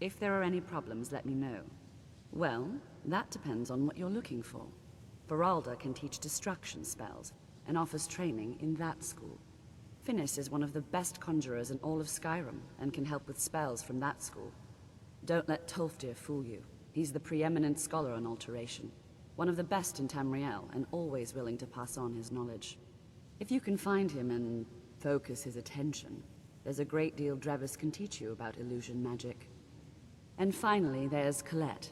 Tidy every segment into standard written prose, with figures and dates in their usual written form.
If there are any problems, let me know. Well, that depends on what you're looking for. Beralda can teach destruction spells, and offers training in that school. Finis is one of the best conjurers in all of Skyrim, and can help with spells from that school. Don't let Tolfdir fool you. He's the preeminent scholar on alteration. One of the best in Tamriel, and always willing to pass on his knowledge. If you can find him and focus his attention, there's a great deal Drevis can teach you about illusion magic. And finally, there's Colette.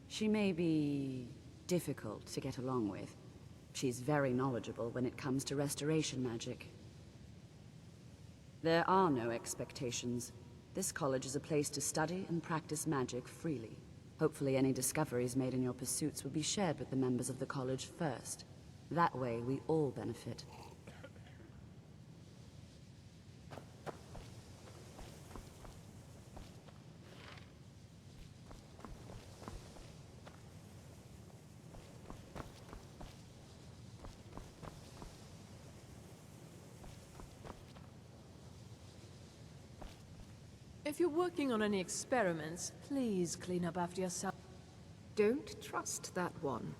She may be difficult to get along with. She's very knowledgeable when it comes to restoration magic. There are no expectations. This college is a place to study and practice magic freely. Hopefully any discoveries made in your pursuits will be shared with the members of the college first. That way, we all benefit. If you're working on any experiments, please clean up after yourself. Don't trust that one.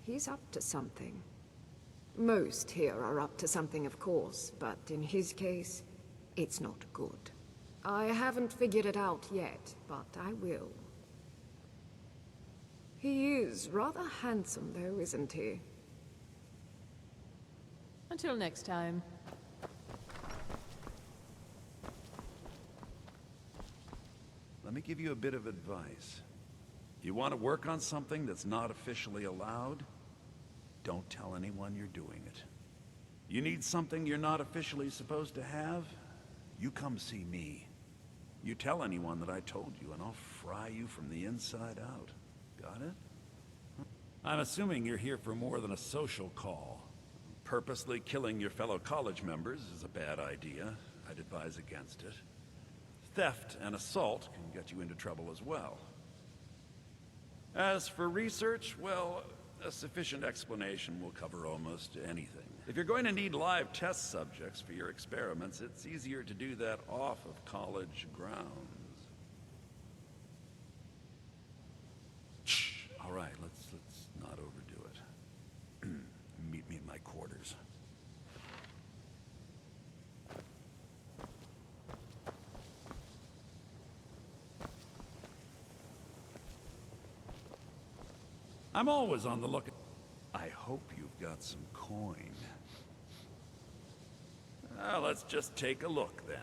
He's up to something. Most here are up to something, of course, but in his case, it's not good. I haven't figured it out yet, but I will. He is rather handsome, though, isn't he? Until next time. Let me give you a bit of advice. You want to work on something that's not officially allowed? Don't tell anyone you're doing it. You need something you're not officially supposed to have? You come see me. You tell anyone that I told you, and I'll fry you from the inside out. Got it? I'm assuming you're here for more than a social call. Purposely killing your fellow college members is a bad idea. I'd advise against it. Theft and assault can get you into trouble as well. As for research, well, a sufficient explanation will cover almost anything. If you're going to need live test subjects for your experiments, it's easier to do that off of college grounds. Shh. All right, let's not overdo it. Meet me in my quarters. I'm always on the lookout. I hope you've got some coin. Let's just take a look then.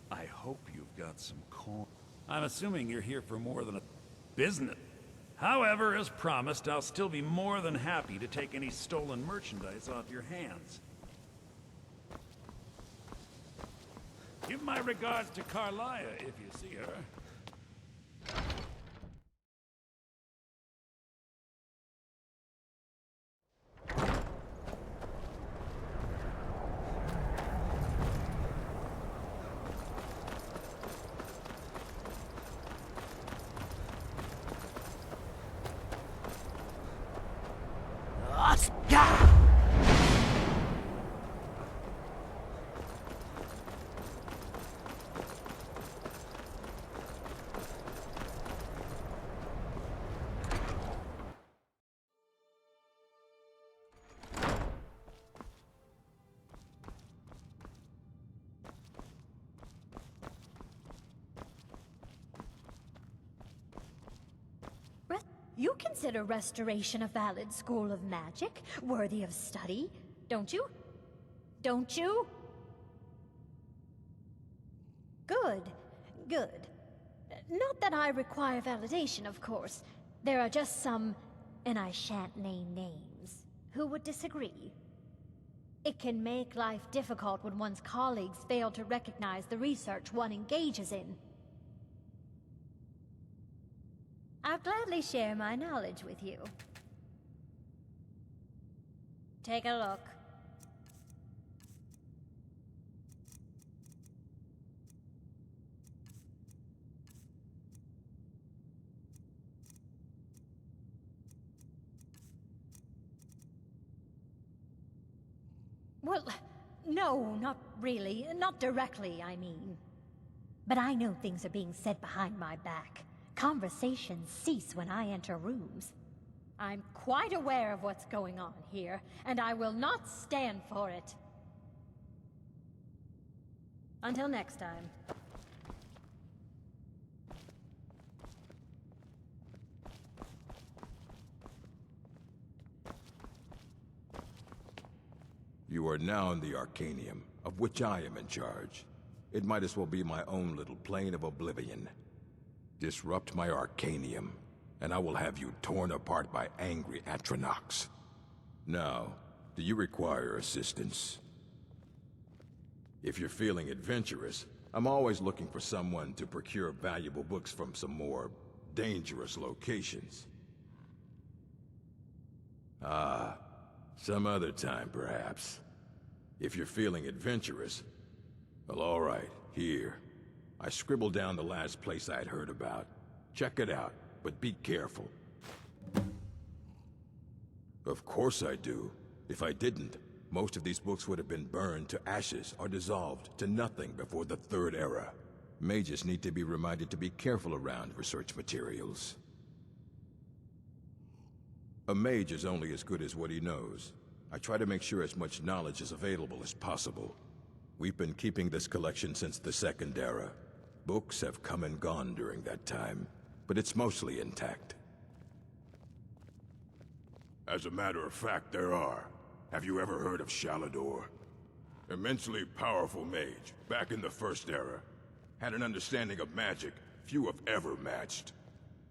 I hope you've got some coin. I'm assuming you're here for more than a business. However, as promised, I'll still be more than happy to take any stolen merchandise off your hands. Give my regards to Carlia if you see her. You consider restoration a valid school of magic, worthy of study, don't you? Don't you? Good, good. Not that I require validation, of course. There are just some, and I shan't name names, who would disagree. It can make life difficult when one's colleagues fail to recognize the research one engages in. I'll gladly share my knowledge with you. Take a look. Well, no, not really. Not directly, I mean. But I know things are being said behind my back. Conversations cease when I enter rooms. I'm quite aware of what's going on here, and I will not stand for it. Until next time. You are now in the Arcanium, of which I am in charge. It might as well be my own little plane of oblivion. Disrupt my Arcanium, and I will have you torn apart by angry Atronachs. Now, do you require assistance? If you're feeling adventurous, I'm always looking for someone to procure valuable books from some more dangerous locations. Ah, some other time perhaps. If you're feeling adventurous, well, all right, here. I scribbled down the last place I'd heard about. Check it out, but be careful. Of course I do. If I didn't, most of these books would have been burned to ashes or dissolved to nothing before the Third Era. Mages need to be reminded to be careful around research materials. A mage is only as good as what he knows. I try to make sure as much knowledge is available as possible. We've been keeping this collection since the Second Era. Books have come and gone during that time, but it's mostly intact. As a matter of fact, there are. Have you ever heard of Shalador? Immensely powerful mage, back in the First Era. Had an understanding of magic few have ever matched.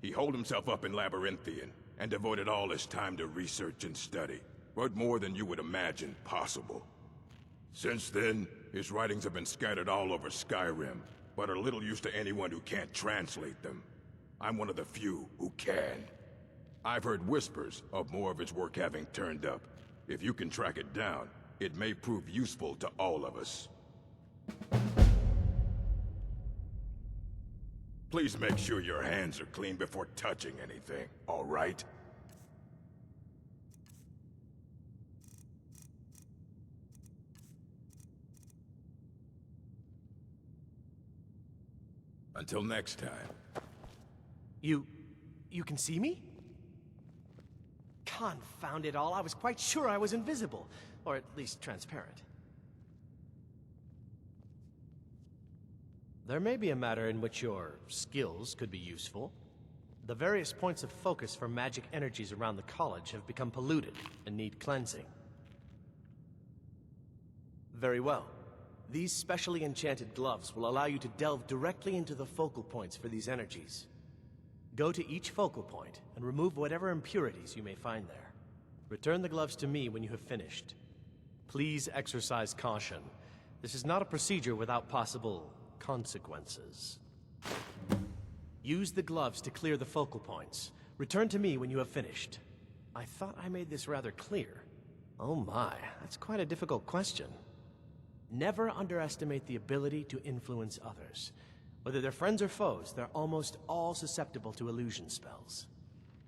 He holed himself up in Labyrinthian, and devoted all his time to research and study. But more than you would imagine possible. Since then, his writings have been scattered all over Skyrim, but are little use to anyone who can't translate them. I'm one of the few who can. I've heard whispers of more of his work having turned up. If you can track it down, it may prove useful to all of us. Please make sure your hands are clean before touching anything, all right? Until next time. You can see me? Confound it all, I was quite sure I was invisible. Or at least transparent. There may be a matter in which your skills could be useful. The various points of focus for magic energies around the college have become polluted and need cleansing. Very well. These specially enchanted gloves will allow you to delve directly into the focal points for these energies. Go to each focal point and remove whatever impurities you may find there. Return the gloves to me when you have finished. Please exercise caution. This is not a procedure without possible consequences. Use the gloves to clear the focal points. Return to me when you have finished. I thought I made this rather clear. Oh my, that's quite a difficult question. Never underestimate the ability to influence others. Whether they're friends or foes, they're almost all susceptible to illusion spells.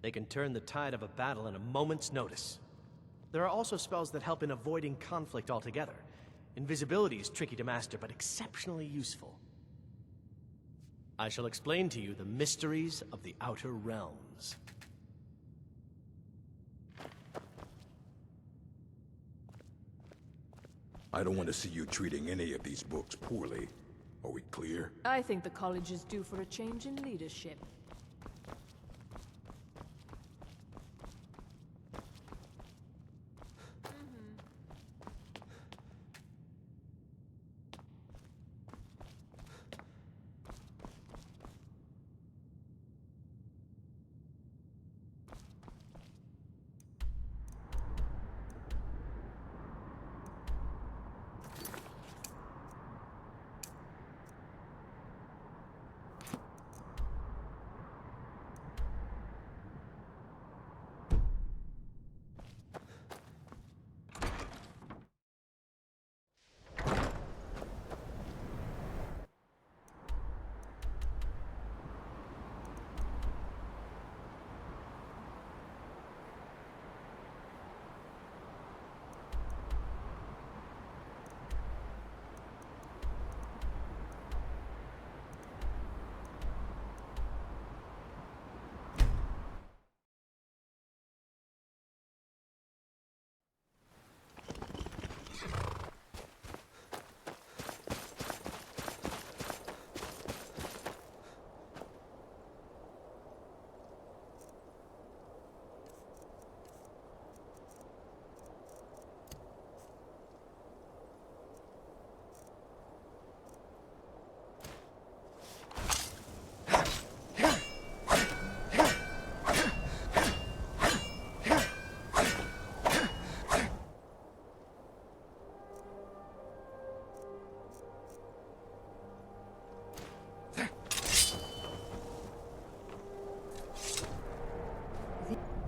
They can turn the tide of a battle in a moment's notice. There are also spells that help in avoiding conflict altogether. Invisibility is tricky to master, but exceptionally useful. I shall explain to you the mysteries of the Outer Realms. I don't want to see you treating any of these books poorly. Are we clear? I think the college is due for a change in leadership.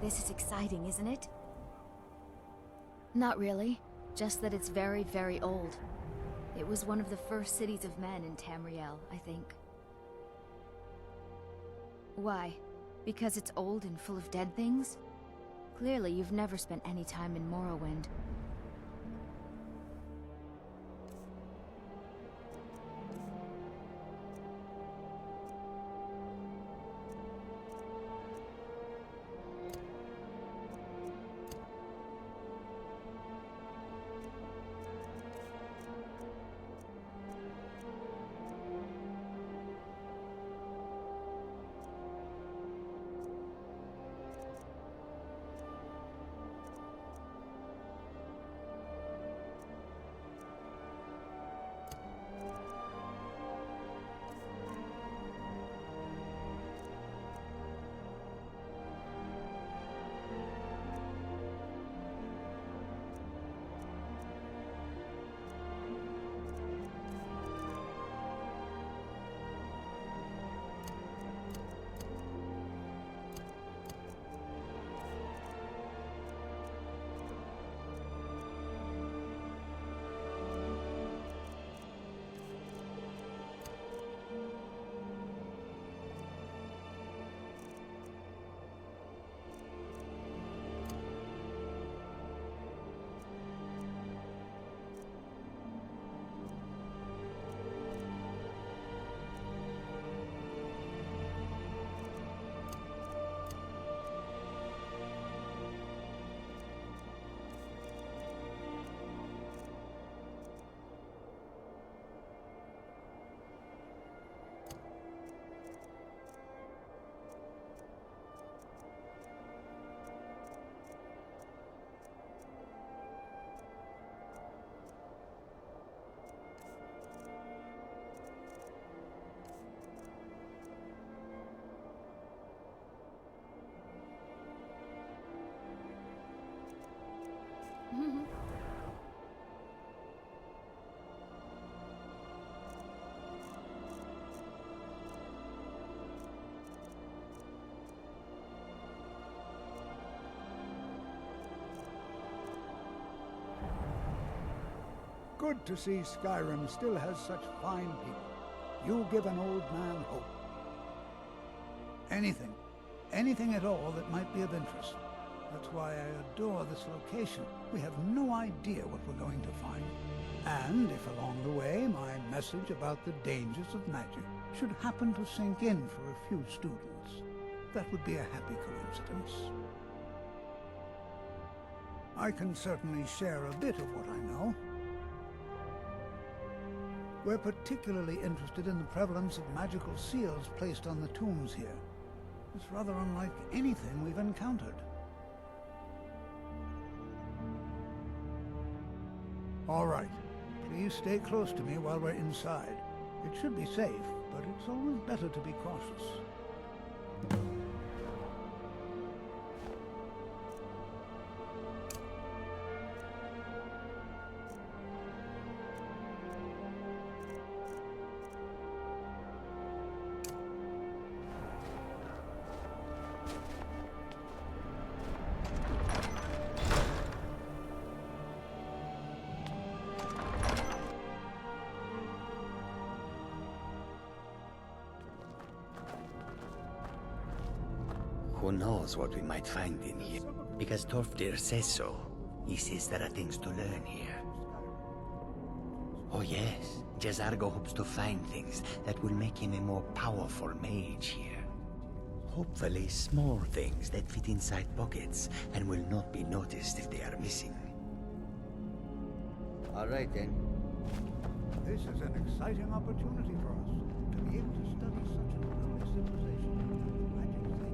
This is exciting, isn't it? Not really. Just that it's very, very old. It was one of the first cities of men in Tamriel, I think. Why? Because it's old and full of dead things? Clearly, you've never spent any time in Morrowind. Good to see Skyrim still has such fine people. You give an old man hope. Anything at all that might be of interest. That's why I adore this location. We have no idea what we're going to find. And if along the way my message about the dangers of magic should happen to sink in for a few students, that would be a happy coincidence. I can certainly share a bit of what I know. We're particularly interested in the prevalence of magical seals placed on the tombs here. It's rather unlike anything we've encountered. All right. Please stay close to me while we're inside. It should be safe, but it's always better to be cautious. Who knows what we might find in here? Because Torfdir says so. He says there are things to learn here. Oh yes, Jazargo hopes to find things that will make him a more powerful mage here. Hopefully small things that fit inside pockets and will not be noticed if they are missing. All right then. This is an exciting opportunity for us, to be able to study such an early civilization. Magic thing.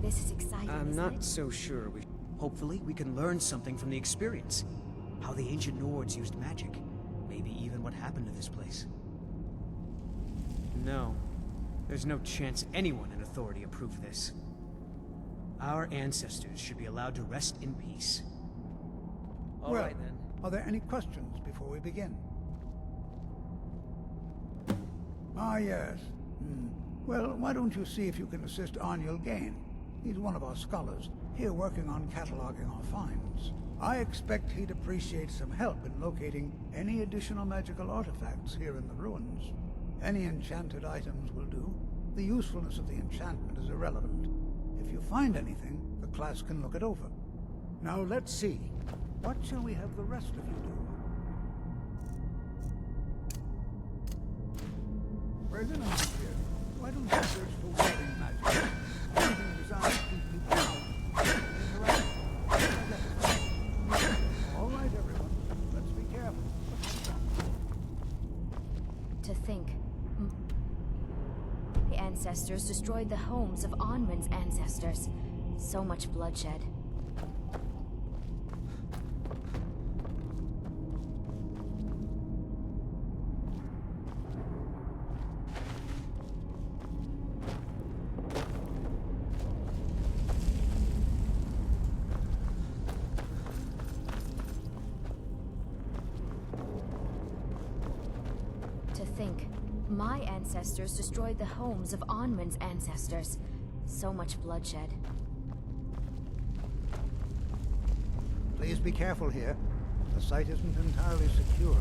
This is exciting, I'm isn't not it? so sure. Hopefully, we can learn something from the experience. How the ancient Nords used magic. Maybe even what happened to this place. No. There's no chance anyone in authority approved this. Our ancestors should be allowed to rest in peace. All Well, right then. are there any questions before we begin? Ah, yes. Well, why don't you see if you can assist Arniel Gain? He's one of our scholars, here working on cataloging our finds. I expect he'd appreciate some help in locating any additional magical artifacts here in the ruins. Any enchanted items will do. The usefulness of the enchantment is irrelevant. If you find anything, the class can look it over. Now let's see. What shall we have the rest of you do? Resident here, why don't you search for warding magic? Anything designed to keep people out. Interact. All right, everyone. Let's be careful. To think. The ancestors destroyed the homes of Onwin's ancestors. So much bloodshed. To think. My ancestors destroyed the homes of Onwin's ancestors. So much bloodshed. Please be careful here. The site isn't entirely secure.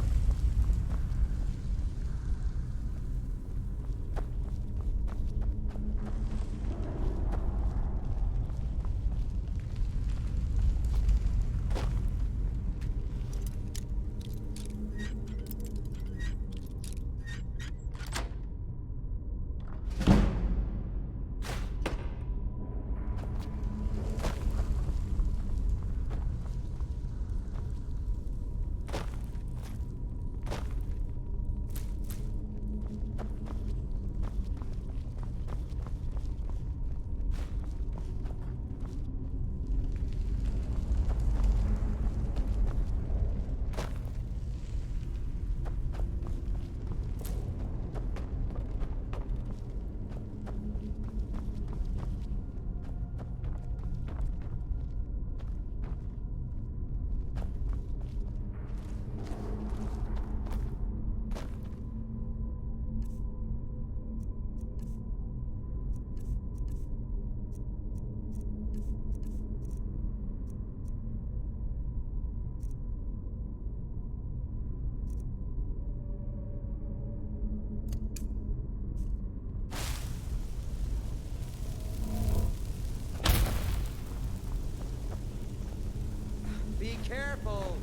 Be careful!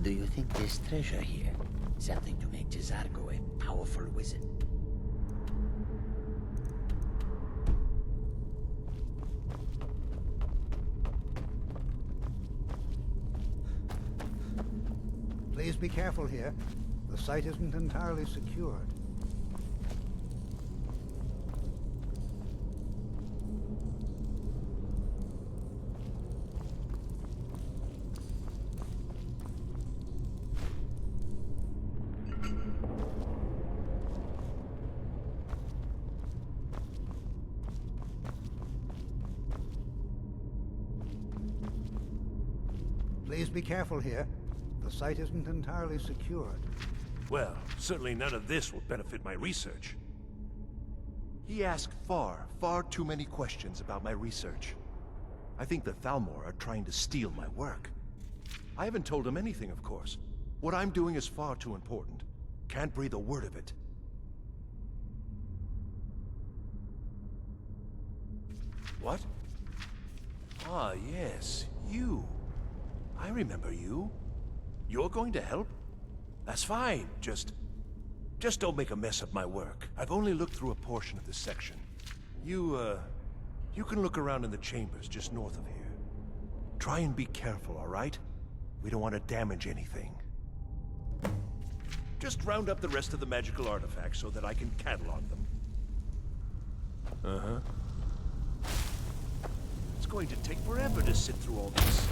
Do you think there's treasure here? Something to make Jyriks a powerful wizard? Please be careful here. The site isn't entirely secured. Please be careful here. The site isn't entirely secured. Well, certainly none of this will benefit my research. He asked far too many questions about my research. I think the Thalmor are trying to steal my work. I haven't told him anything, of course. What I'm doing is far too important. Can't breathe a word of it. What? Ah, yes, you. I remember you. You're going to help? That's fine. Just don't make a mess of my work. I've only looked through a portion of this section. You can look around in the chambers just north of here. Try and be careful, all right? We don't want to damage anything. Just round up the rest of the magical artifacts so that I can catalog them. Uh-huh. It's going to take forever to sit through all this.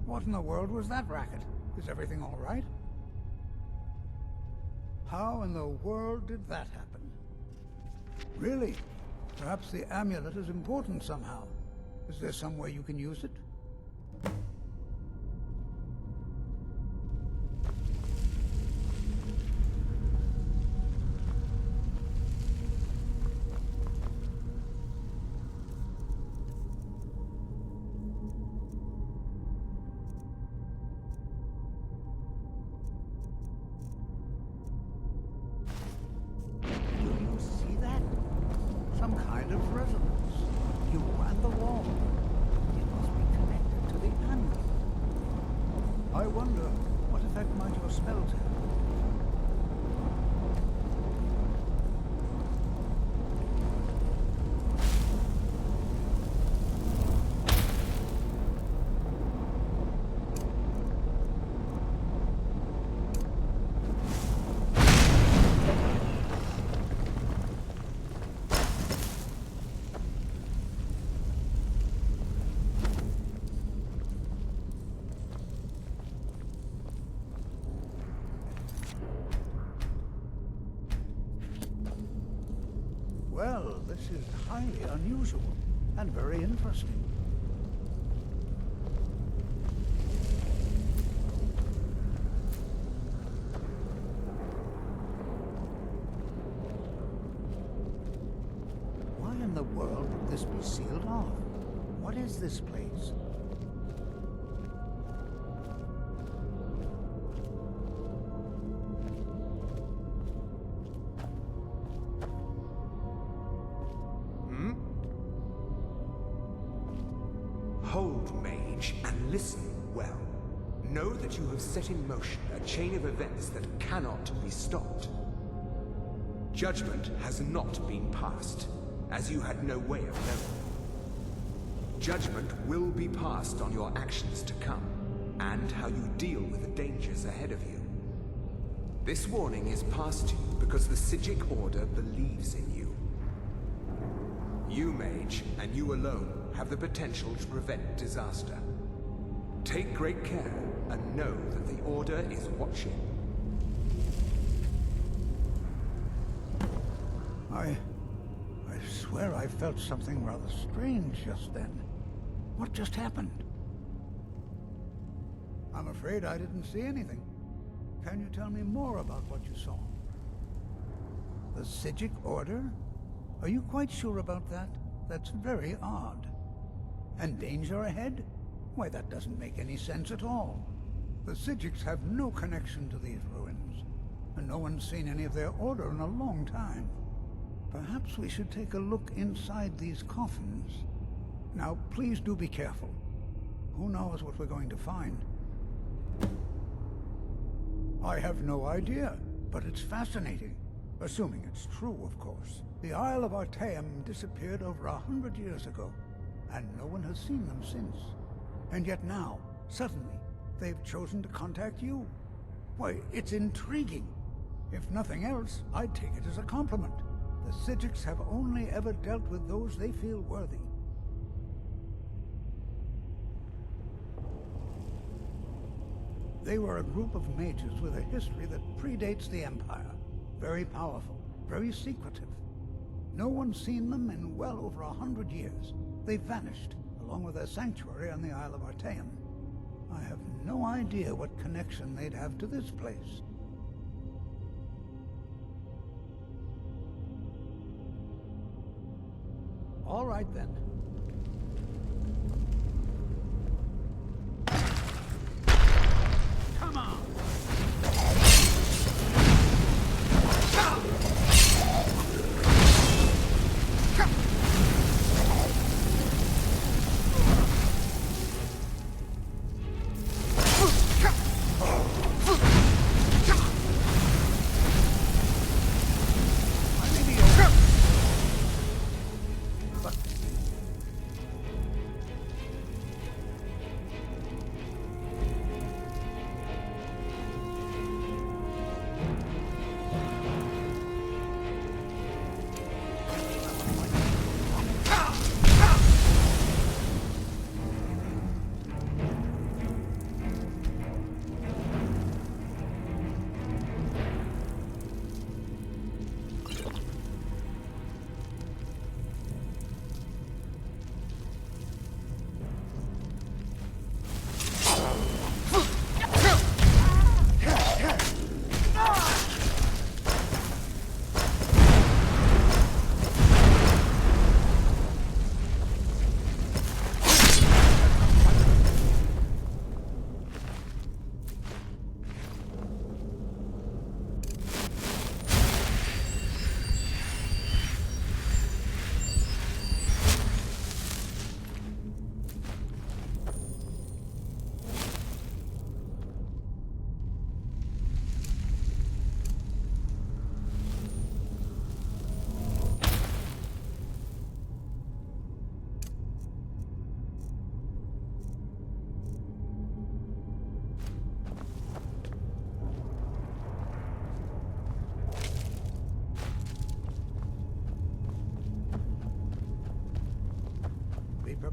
What in the world was that racket? Is everything all right? How in the world did that happen? Really? Perhaps the amulet is important somehow. Is there some way you can use it? Some kind of resonance. You and the wall. It must be connected to the amulet. I wonder, what effect might your spells have? Well, this is highly unusual and very interesting. Why in the world would this be sealed off? What is this place? Hold, mage, and listen well. Know that you have set in motion a chain of events that cannot be stopped. Judgment has not been passed, as you had no way of knowing. Judgment will be passed on your actions to come, and how you deal with the dangers ahead of you. This warning is passed to you because the Psijic Order believes in you. You, mage, and you alone, have the potential to prevent disaster. Take great care, and know that the Order is watching. I swear I felt something rather strange just then. What just happened? I'm afraid I didn't see anything. Can you tell me more about what you saw? The Psijic Order? Are you quite sure about that? That's very odd. And danger ahead? Why, that doesn't make any sense at all. The Psijics have no connection to these ruins, and no one's seen any of their order in a long time. Perhaps we should take a look inside these coffins. Now, please do be careful. Who knows what we're going to find? I have no idea, but it's fascinating. Assuming it's true, of course. The Isle of Artaeum disappeared over 100 years ago, and no one has seen them since. And yet now, suddenly, they've chosen to contact you. Why, it's intriguing. If nothing else, I'd take it as a compliment. The Psijics have only ever dealt with those they feel worthy. They were a group of mages with a history that predates the Empire. Very powerful, very secretive. No one's seen them in well over 100 years. They vanished, along with their sanctuary on the Isle of Artaeum. I have no idea what connection they'd have to this place. All right, then. Come on!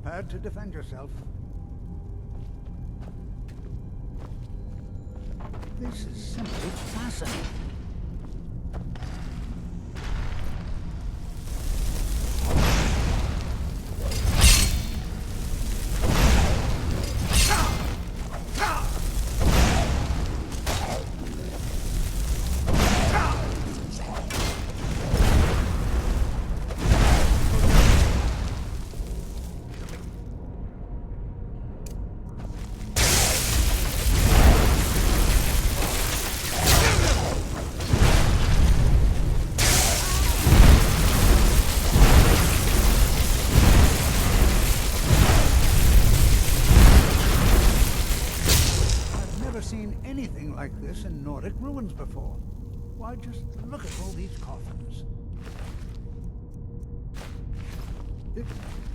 prepared to defend yourself. This is simply fascinating. Anything like this in Nordic ruins before. Why, just look at all these coffins. It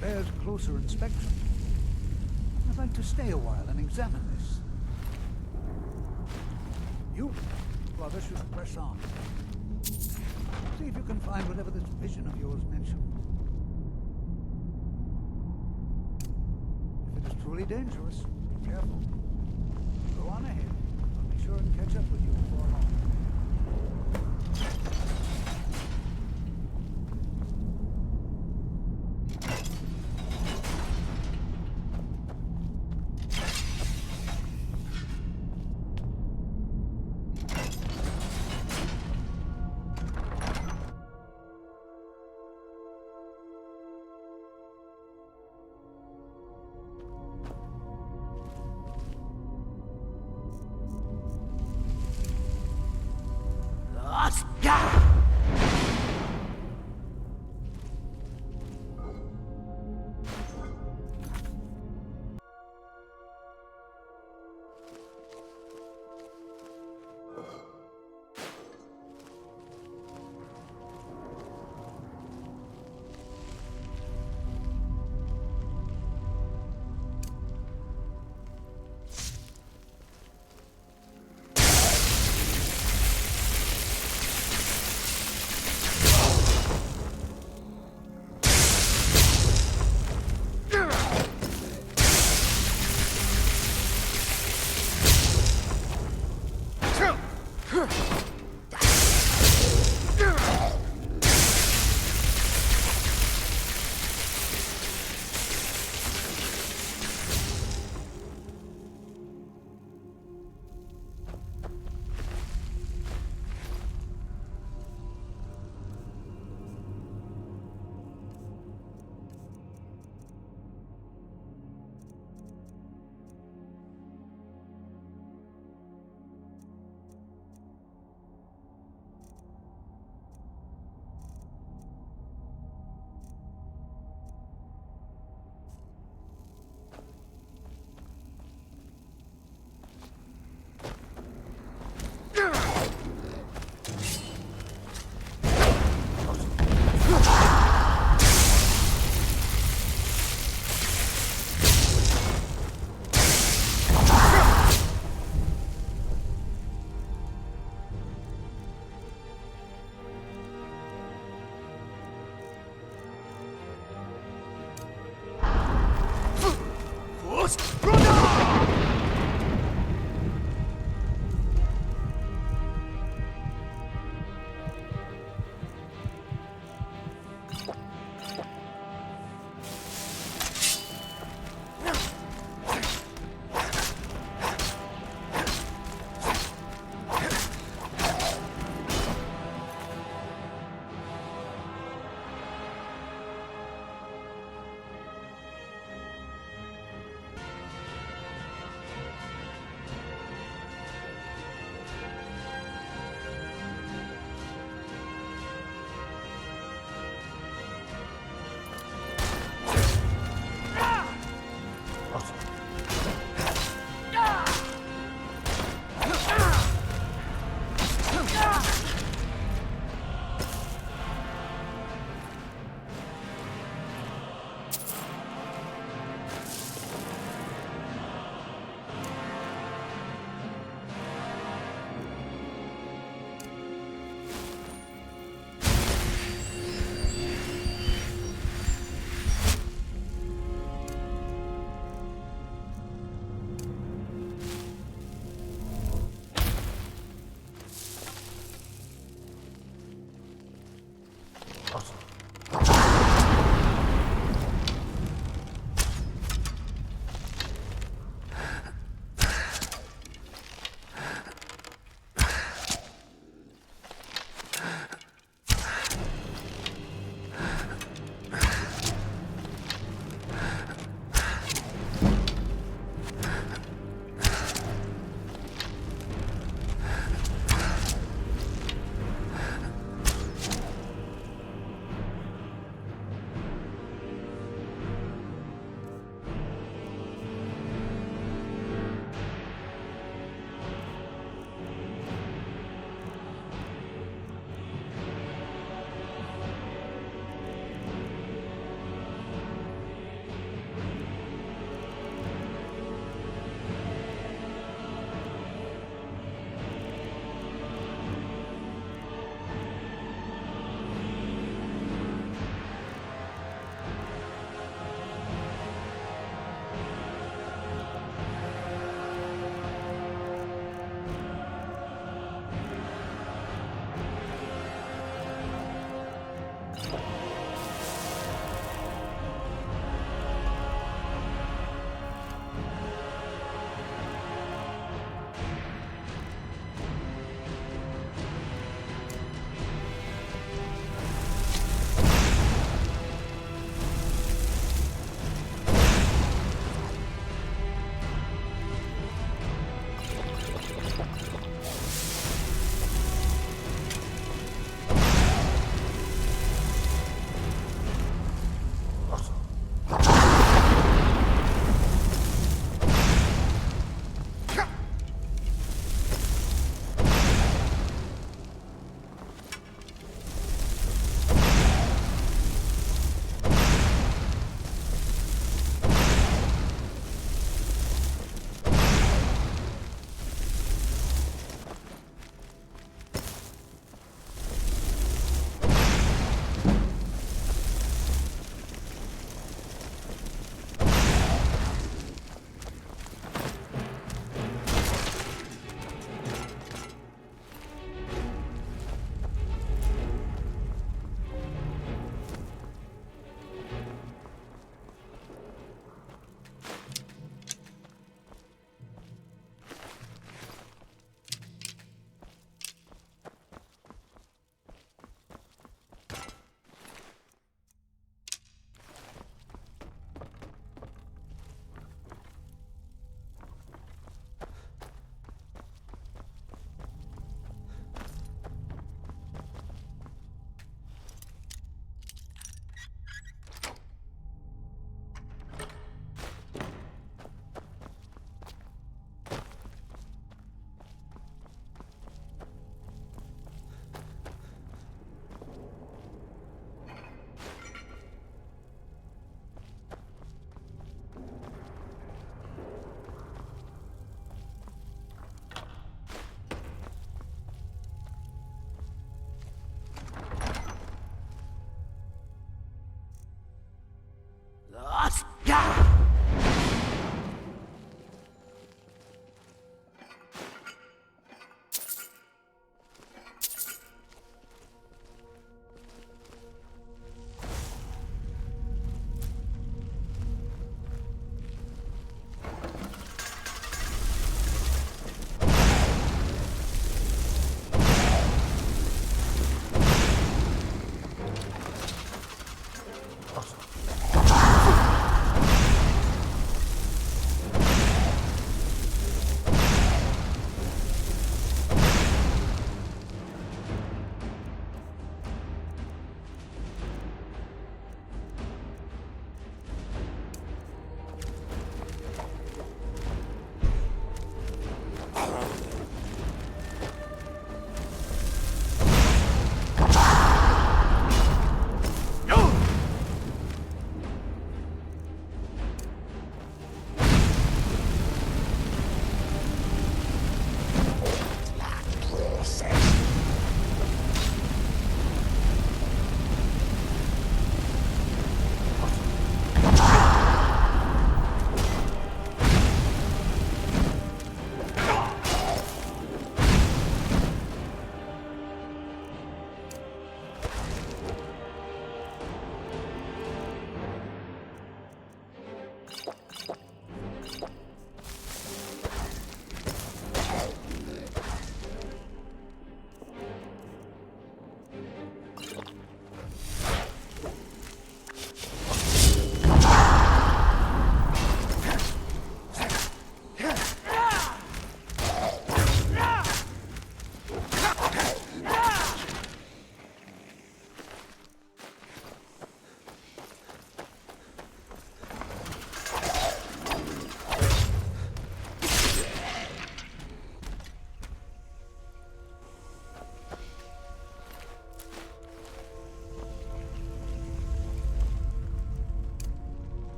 bears closer inspection. I'd like to stay a while and examine this. You, brother, should press on. See if you can find whatever this vision of yours mentioned. If it is truly dangerous, be careful. Go on ahead. I'll be sure and catch up with you before long.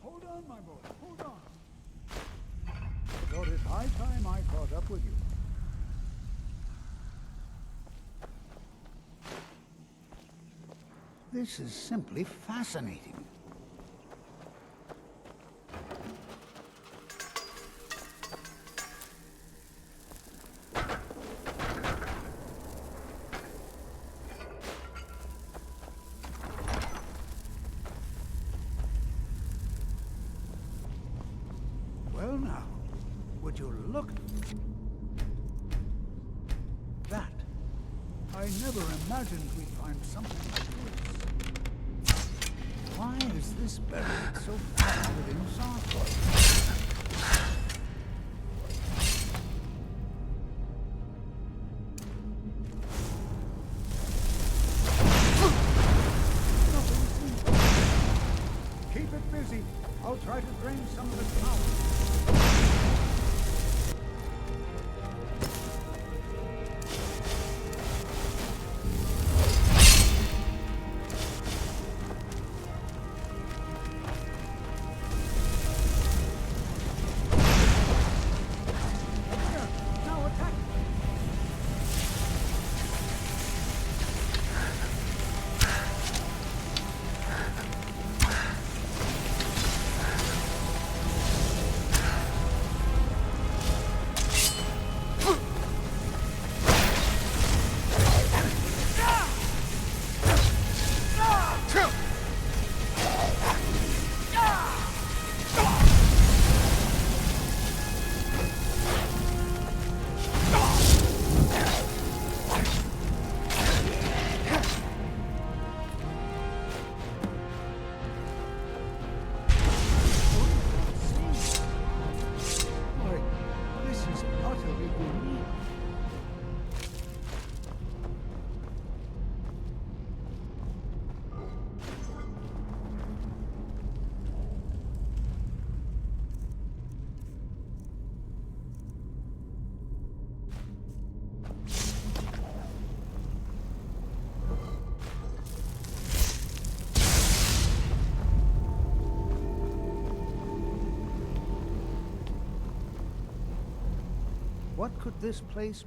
Hold on, my boy, hold on. I thought it high time I caught up with you. This is simply fascinating. Well now, would you look at that? I never imagined we'd find something like this. Why is this buried so far within Zarkor? Keep it busy. I'll try to drain some of its power. what could this place...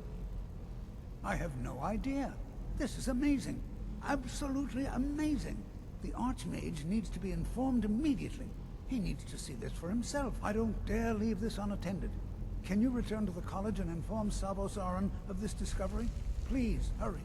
I have no idea. This is amazing. Absolutely amazing. The Archmage needs to be informed immediately. He needs to see this for himself. I don't dare leave this unattended. Can you return to the college and inform Sabo Saran of this discovery? Please, hurry.